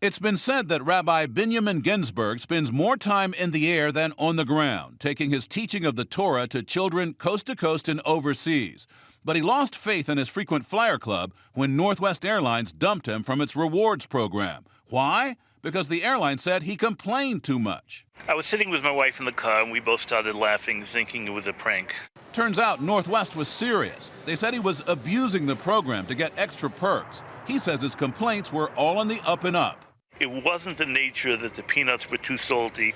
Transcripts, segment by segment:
It's been said that Rabbi Binyomin Ginsberg spends more time in the air than on the ground, taking his teaching of the Torah to children coast to coast and overseas. But he lost faith in his frequent flyer club when Northwest Airlines dumped him from its rewards program. Why? Because the airline said he complained too much. I was sitting with my wife in the car, and we both started laughing, thinking it was a prank. Turns out Northwest was serious. They said he was abusing the program to get extra perks. He says his complaints were all on the up and up. It wasn't the nature that the peanuts were too salty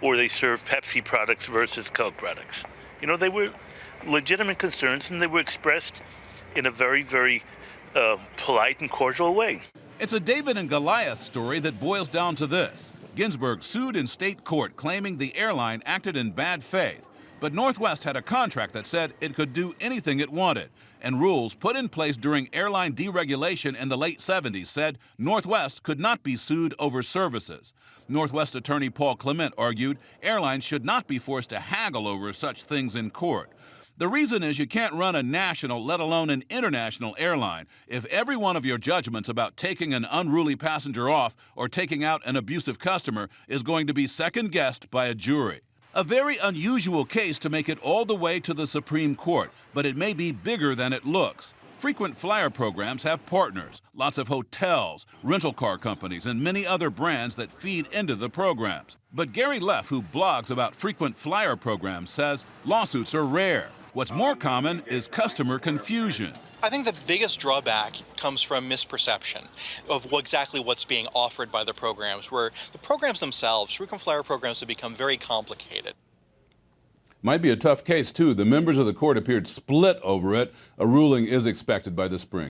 or they served Pepsi products versus Coke products. You know, they were legitimate concerns, and they were expressed in a very, very polite and cordial way. It's a David and Goliath story that boils down to this. Ginsberg sued in state court claiming the airline acted in bad faith. But Northwest had a contract that said it could do anything it wanted, and rules put in place during airline deregulation in the late 70s said Northwest could not be sued over services. Northwest attorney Paul Clement argued airlines should not be forced to haggle over such things in court. The reason is you can't run a national, let alone an international airline if every one of your judgments about taking an unruly passenger off or taking out an abusive customer is going to be second-guessed by a jury. A very unusual case to make it all the way to the Supreme Court, but it may be bigger than it looks. Frequent flyer programs have partners, lots of hotels, rental car companies, and many other brands that feed into the programs. But Gary Leff, who blogs about frequent flyer programs, says lawsuits are rare. What's more common is customer confusion. I think the biggest drawback comes from misperception of exactly what's being offered by the programs, where the programs themselves, frequent flyer programs, have become very complicated. Might be a tough case, too. The members of the court appeared split over it. A ruling is expected by the spring.